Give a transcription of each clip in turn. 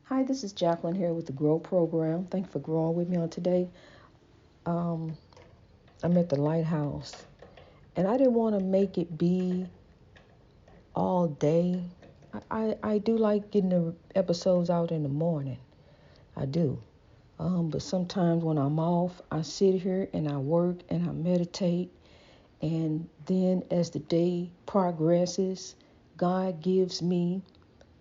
Hi, this is Jacqueline here with the GROW program. Thank you for growing with me on today. Um, I'm at the lighthouse, and I didn't want to make it be all day. I do like getting the episodes out in the morning. I do. But sometimes when I'm off, I sit here and I work and I meditate. And then as the day progresses, God gives me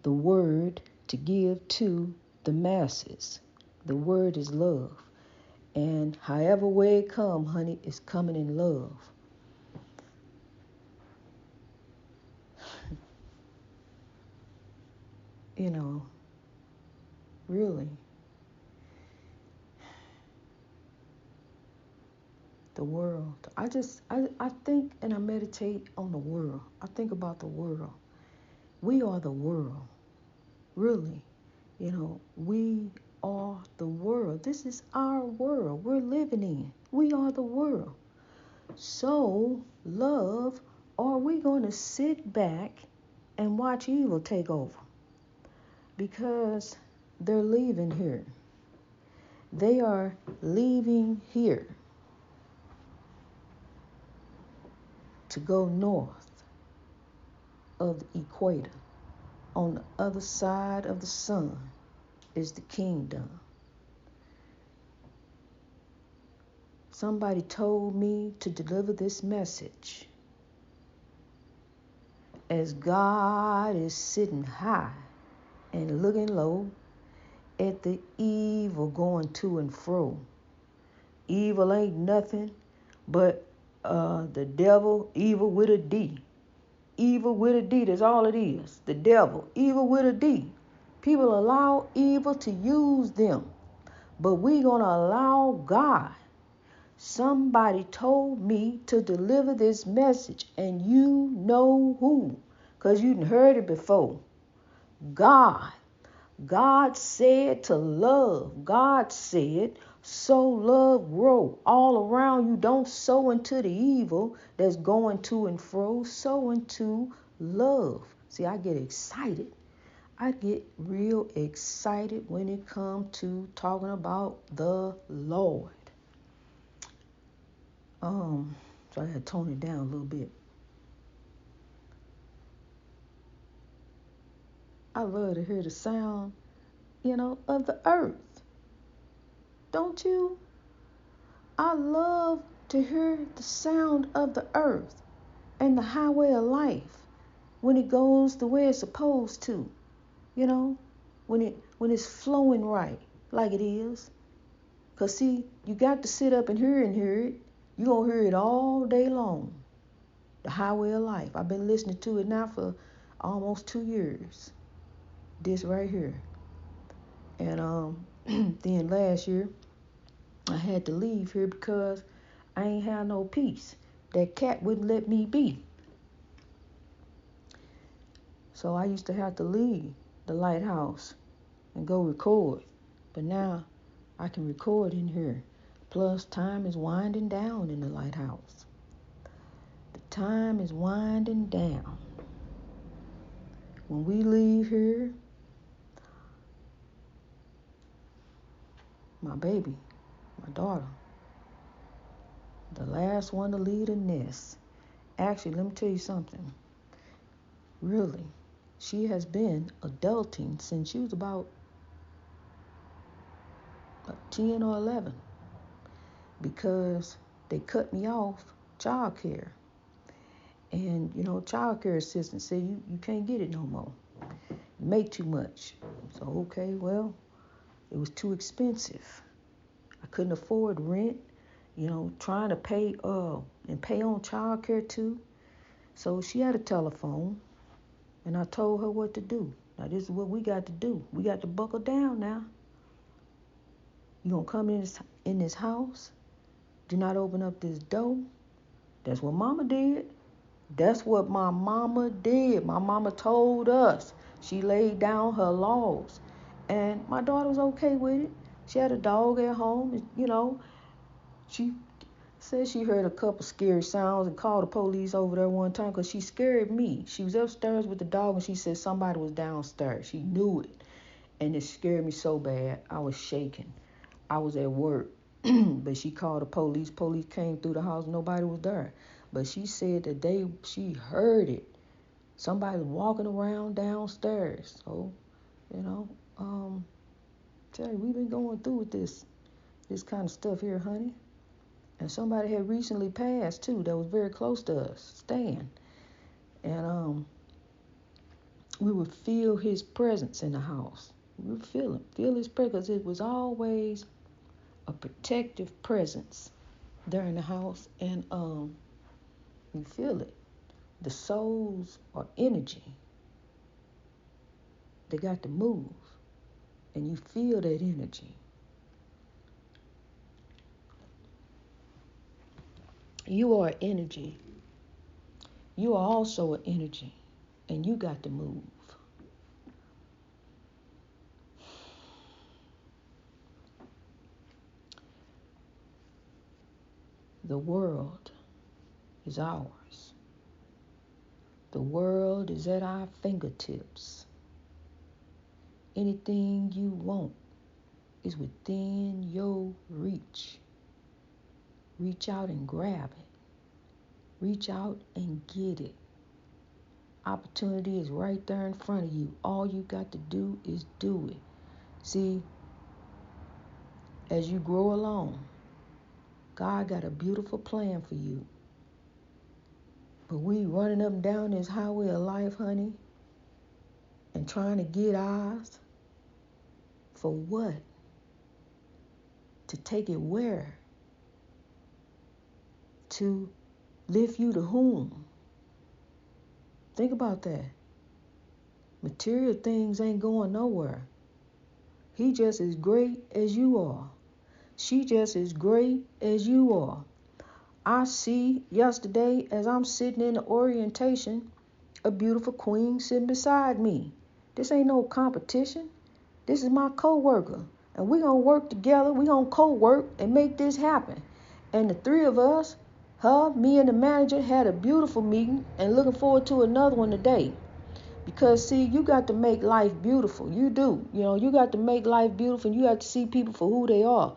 the word to give to the masses. The word is love. And however way it come, honey, it's coming in love. You know, really. The world. I think and I meditate on the world. I think about the world. We are the world. Really. We are the world. This is our world we're living in. We are the world. So, love, are we going to sit back and watch evil take over? Because they're leaving here. They are leaving here to go north of the equator. On the other side of the sun is the kingdom. Somebody told me to deliver this message. As God is sitting high and looking low at the evil going to and fro. Evil ain't nothing but the devil, evil with a D. Evil with a D, that's all it is. The devil, evil with a D. People allow evil to use them, but we're going to allow God. Somebody told me to deliver this message, and you know who, because you heard it before. God. God said to love. God said, sow, love, grow. All around you, don't sow into the evil that's going to and fro. Sow into love. See, I get excited. I get real excited when it comes to talking about the Lord. So I had to tone it down a little bit. I love to hear the sound, of the earth. Don't you? I love to hear the sound of the earth and the highway of life when it goes the way it's supposed to, when it's flowing right like it is. 'Cause see, you got to sit up and hear it. You're going to hear it all day long. The highway of life. I've been listening to it now for almost 2 years. This right here. And then last year I had to leave here because I ain't had no peace. That cat wouldn't let me be. So I used to have to leave the lighthouse and go record. But now I can record in here. Plus time is winding down in the lighthouse. The time is winding down. When we leave here, my baby, my daughter, the last one to leave the nest. Actually, let me tell you something. Really, she has been adulting since she was about 10 or 11 because they cut me off child care. And, child care assistants say you can't get it no more. You make too much. So, okay, well, it was too expensive. I couldn't afford rent, trying to pay and pay on child care too. So she had a telephone, and I told her what to do. Now, this is what we got to do. We got to buckle down now. You gonna come in this house? Do not open up this door. That's what Mama did. That's what my mama did. My mama told us. She laid down her laws. And my daughter was okay with it. She had a dog at home. She said she heard a couple scary sounds and called the police over there one time because she scared me. She was upstairs with the dog and she said somebody was downstairs. She knew it. And it scared me so bad. I was shaking. I was at work, but she called the police. Police came through the house. Nobody was there. But she said that she heard it. Somebody was walking around downstairs. So, tell you, we've been going through with this kind of stuff here, honey. And somebody had recently passed, too, that was very close to us, Stan. And we would feel his presence in the house. We would feel his presence. It was always a protective presence there in the house. And we feel it. The souls are energy. They got to move. And you feel that energy. You are energy. You are also an energy. And you got to move. The world is ours. The world is at our fingertips. Anything you want is within your reach. Reach out and grab it. Reach out and get it. Opportunity is right there in front of you. All you got to do is do it. See, as you grow along, God got a beautiful plan for you. But we running up and down this highway of life, honey, and trying to get ours. For what? To take it where? To lift you to whom? Think about that. Material things ain't going nowhere. He just as great as you are. She just as great as you are. I see yesterday as I'm sitting in the orientation, a beautiful queen sitting beside me. This ain't no competition. This is my co-worker. And we're going to work together. We're going to co-work and make this happen. And the three of us, her, me, and the manager, had a beautiful meeting and looking forward to another one today. Because, see, you got to make life beautiful. You do. You got to make life beautiful, and you have to see people for who they are.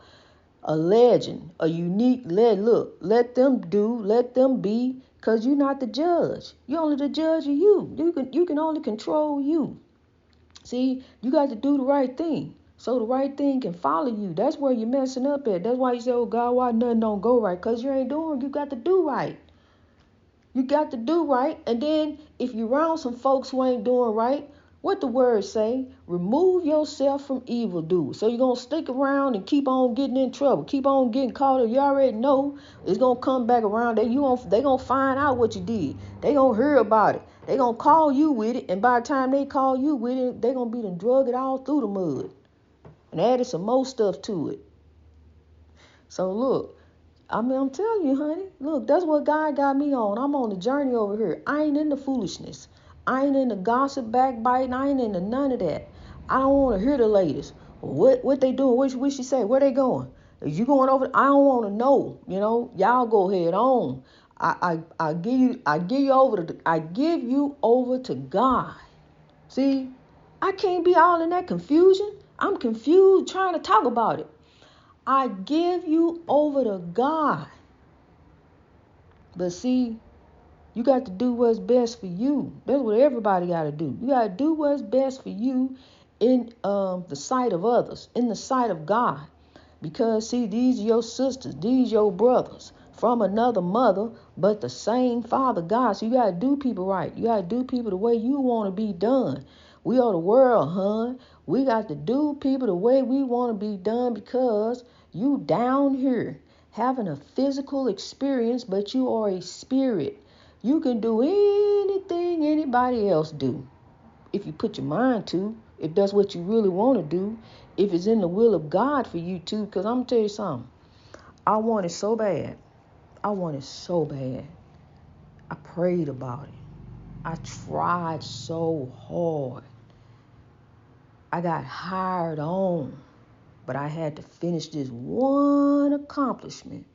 A legend, a unique legend. Look, let them do, let them be, because you're not the judge. You're only the judge of you. You can only control you. See, you got to do the right thing so the right thing can follow you. That's where you're messing up at. That's why you say, oh, God, why nothing don't go right? Because you ain't doing, you got to do right. You got to do right. And then if you're around some folks who ain't doing right, what the word say? Remove yourself from evildoers. So you're going to stick around and keep on getting in trouble. Keep on getting caught up. You already know it's going to come back around. They going to find out what you did. They going to hear about it. They going to call you with it. And by the time they call you with it, they going to be done drug it all through the mud. And added some more stuff to it. So look. I'm telling you, honey, look, that's what God got me on. I'm on the journey over here. I ain't into foolishness. I ain't into gossip, backbiting. I ain't into none of that. I don't want to hear the latest. What they doing? What she say? Where they going? Is you going over? I don't want to know. Y'all go ahead on. I give you over to God. See, I can't be all in that confusion. I'm confused trying to talk about it. I give you over to God. But see, you got to do what's best for you. That's what everybody got to do. You got to do what's best for you in the sight of others, in the sight of God. Because, see, these are your sisters, these your brothers from another mother, but the same Father God. So you got to do people right. You got to do people the way you want to be done. We are the world, hon. We got to do people the way we want to be done because you down here having a physical experience, but you are a spirit. You can do anything anybody else do if you put your mind to, if that's what you really want to do, if it's in the will of God for you to. Because I'm going to tell you something. I want it so bad. I want it so bad. I prayed about it. I tried so hard. I got hired on. But I had to finish this one accomplishment,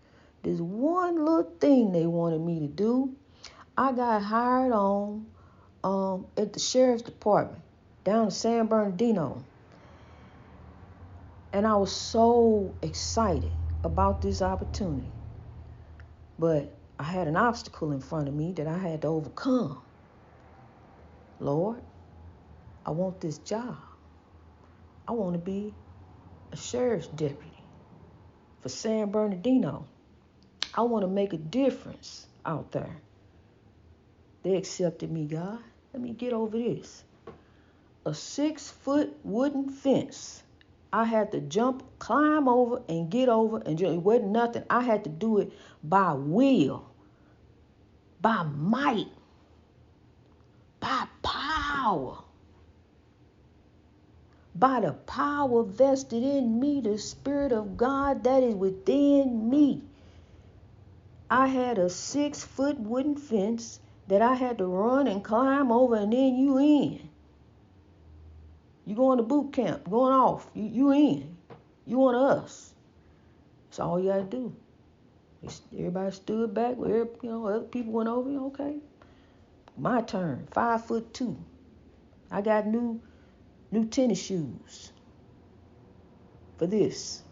this one little thing they wanted me to do. I got hired on at the sheriff's department down in San Bernardino. And I was so excited about this opportunity. But I had an obstacle in front of me that I had to overcome. Lord, I want this job. I want to be a sheriff's deputy for San Bernardino. I want to make a difference out there. They accepted me, God. Let me get over this. A 6-foot wooden fence. I had to jump, climb over, and get over, and it wasn't nothing. I had to do it by will, by might, by power. By the power vested in me, the Spirit of God that is within me. I had a 6-foot wooden fence that I had to run and climb over, and then you in. You going to boot camp, going off. You in. You one of us. That's all you got to do. Everybody stood back. Other people went over. Okay. My turn. 5'2". I got new tennis shoes for this.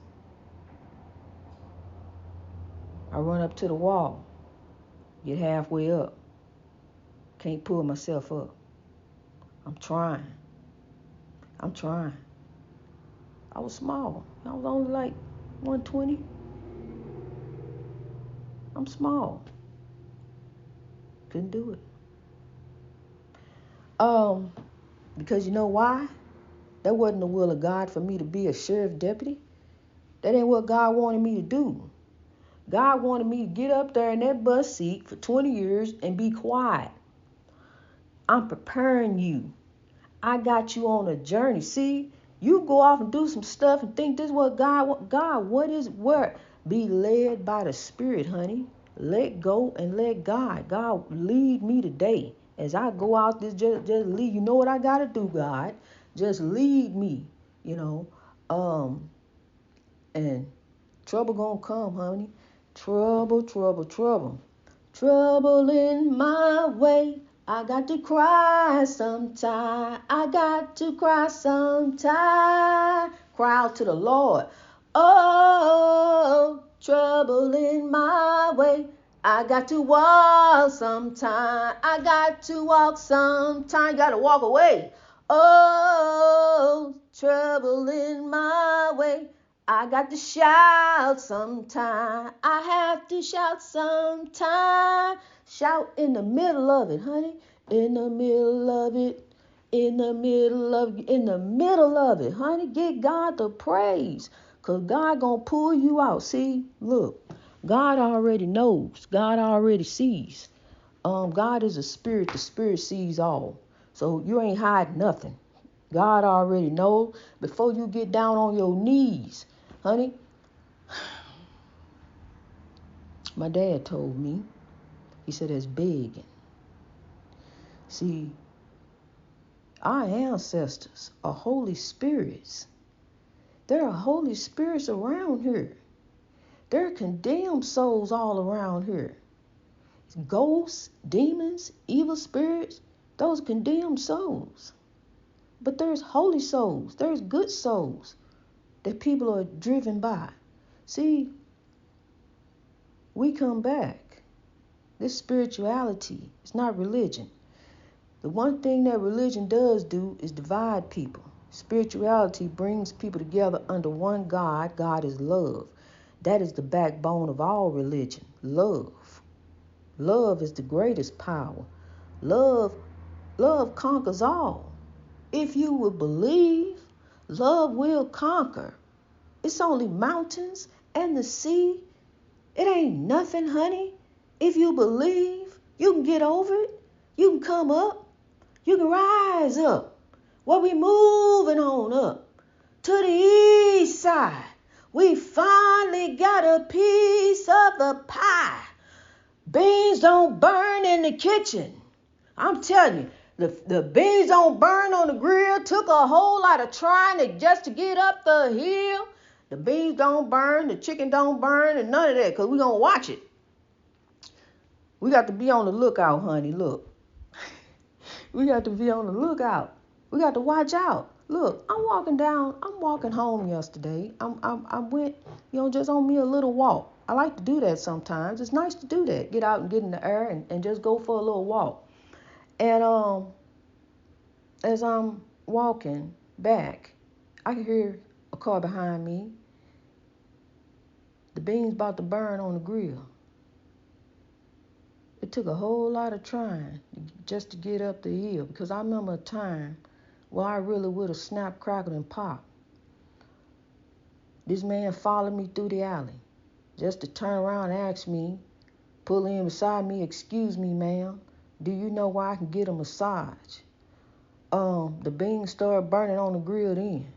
I run up to the wall. Get halfway up. Can't pull myself up. I'm trying. I was small. I was only like 120. I'm small. Couldn't do it. Because you know why? That wasn't the will of God for me to be a sheriff deputy. That ain't what God wanted me to do. God wanted me to get up there in that bus seat for 20 years and be quiet. I'm preparing you. I got you on a journey. See, you go off and do some stuff and think this is what what is where? Be led by the Spirit, honey. Let go and let God. God, lead me today. As I go out this, just lead. You know what I got to do, God. Just lead me, And trouble gonna come, honey. Trouble. Trouble in my way. I got to cry sometime. Cry out to the Lord. Oh, trouble in my way. I got to walk sometime. You got to walk away. Oh, trouble in my way. I got to shout sometime. I have to shout sometime. Shout in the middle of it, honey. In the middle of it, honey. Give God the praise. Because God going to pull you out. See, look. God already knows. God already sees. God is a spirit. The Spirit sees all. So you ain't hiding nothing. God already knows. Before you get down on your knees, honey, my dad told me, he said, that's begging. See, our ancestors are Holy Spirits. There are Holy Spirits around here. There are condemned souls all around here. Ghosts, demons, evil spirits, those condemned souls. But there's holy souls. There's good souls that people are driven by. See, we come back. This spirituality is not religion. The one thing that religion does do is divide people. Spirituality brings people together under one God. God is love. That is the backbone of all religion. Love. Love is the greatest power. Love conquers all. If you will believe, love will conquer. It's only mountains and the sea. It ain't nothing, honey. If you believe, you can get over it. You can come up. You can rise up. Well, we moving on up to the east side. We finally got a piece of the pie. Beans don't burn in the kitchen. I'm telling you, the beans don't burn on the grill. Took a whole lot of trying just to get up the hill. The beans don't burn, the chicken don't burn, and none of that, because we're going to watch it. We got to be on the lookout, honey. Look. We got to be on the lookout. We got to watch out. Look, I'm walking home yesterday. I went, just on me a little walk. I like to do that sometimes. It's nice to do that. Get out and get in the air and just go for a little walk. And as I'm walking back, I can hear a car behind me. The beans about to burn on the grill. It took a whole lot of trying just to get up the hill, because I remember a time where I really would have snapped, crackled, and popped. This man followed me through the alley just to turn around and ask me, pull in beside me, "Excuse me, ma'am, do you know where I can get a massage?" The beans started burning on the grill then.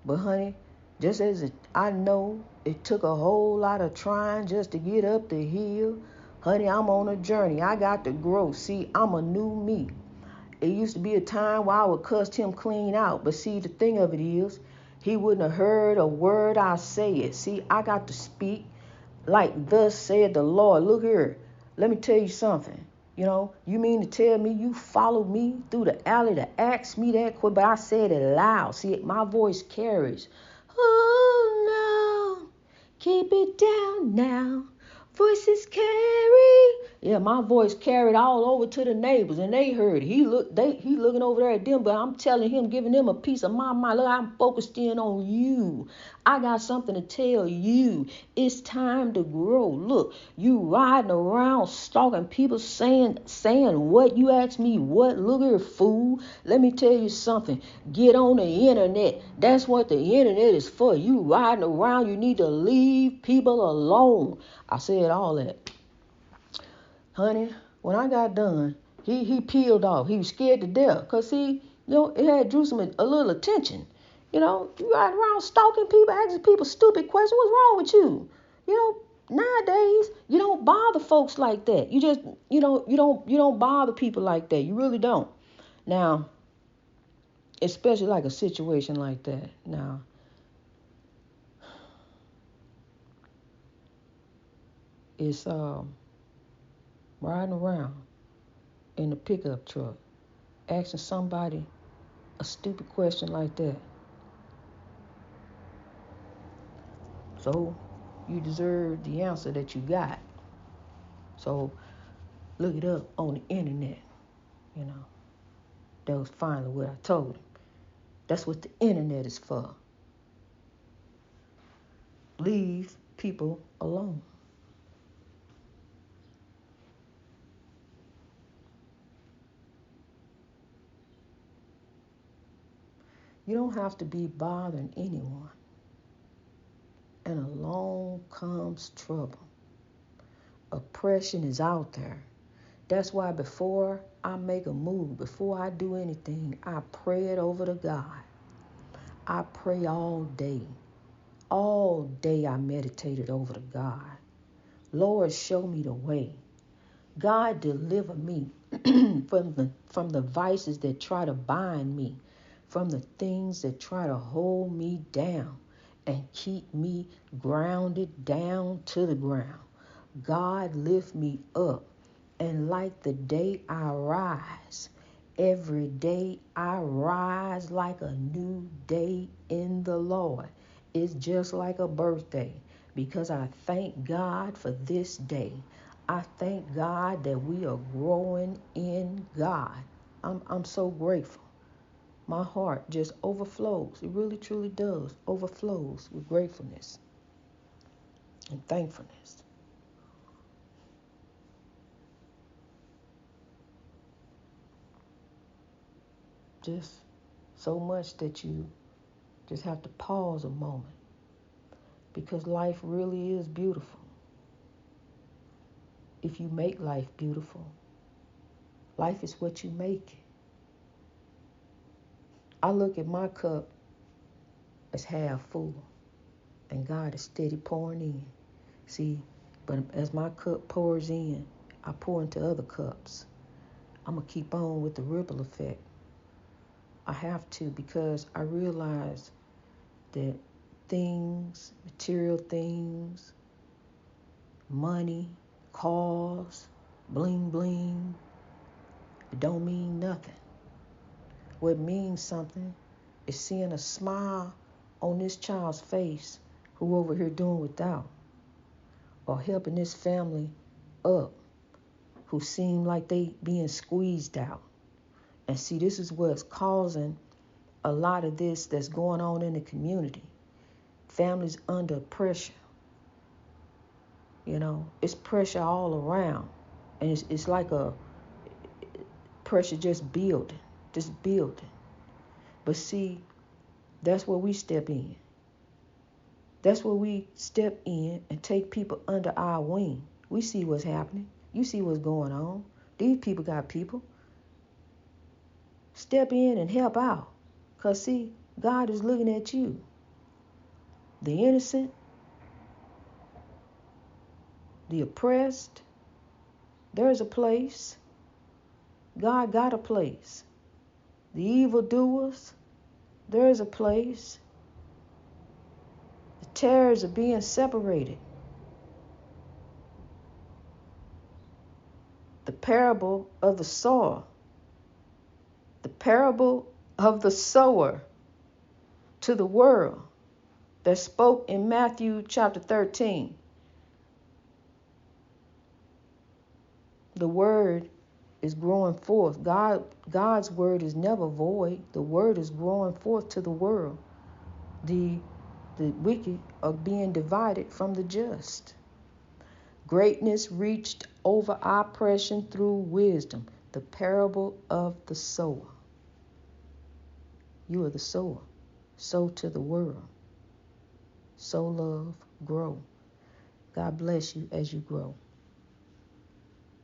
But honey, just as I know it took a whole lot of trying just to get up the hill, honey, I'm on a journey. I got to grow. See, I'm a new me. It used to be a time where I would cuss him clean out. But see, the thing of it is, he wouldn't have heard a word I said. See, I got to speak like thus said the Lord. Look here, let me tell you something. You mean to tell me you followed me through the alley to ask me that quick? But I said it loud. See, my voice carries. Oh no, keep it down now. Voices carry. Yeah, my voice carried all over to the neighbors, and they heard it. He looking over there at them, but I'm telling him, giving them a piece of my mind. Look, I'm focused in on you. I got something to tell you. It's time to grow. Look, you riding around stalking people, saying what? You ask me what? Look here, fool. Let me tell you something. Get on the internet. That's what the internet is for. You riding around. You need to leave people alone. I said all that. Honey, when I got done, he peeled off. He was scared to death. Because, see, it had drew a little attention. You ride around stalking people, asking people stupid questions. What's wrong with you? Nowadays, you don't bother folks like that. You just, you don't bother people like that. You really don't. Now, especially like a situation like that. Now, it's riding around in a pickup truck, asking somebody a stupid question like that. So you deserve the answer that you got. So look it up on the internet. That was finally what I told him. That's what the internet is for. Leave people alone. You don't have to be bothering anyone. And along comes trouble. Oppression is out there. That's why before I make a move, before I do anything, I pray it over to God. I pray all day. All day I meditated over to God. Lord, show me the way. God, deliver me from the vices that try to bind me, from the things that try to hold me down and keep me grounded down to the ground. God, lift me up, and like the day I rise, every day I rise like a new day in the Lord. It's just like a birthday, because I thank God for this day. I thank God that we are growing in God. I'm so grateful. My heart just overflows. It really, truly does. Overflows with gratefulness and thankfulness. Just so much that you just have to pause a moment, because life really is beautiful. If you make life beautiful, life is what you make it. I look at my cup as half full, and God is steady pouring in. See, but as my cup pours in, I pour into other cups. I'm going to keep on with the ripple effect. I have to, because I realize that things, material things, money, cars, bling bling, it don't mean nothing. What means something is seeing a smile on this child's face who over here doing without, or helping this family up who seem like they being squeezed out. And see, this is what's causing a lot of this that's going on in the community. Families under pressure. You know, it's pressure all around. And it's like a pressure just building. But see, that's where we step in. That's where we step in and take people under our wing. We see what's happening. You see what's going on. These people got people. Step in and help out. Because see, God is looking at you. The innocent, the oppressed, there's a place. God got a place. The evildoers, there's a place. The tares are being separated. The parable of the sower. The parable of the sower to the world that spoke in Matthew chapter 13. The word is growing forth. God's word is never void. The word is growing forth to the world. The wicked are being divided from the just. Greatness reached over oppression through wisdom. The parable of the sower. You are the sower. Sow to the world. Sow love, grow. God bless you as you grow.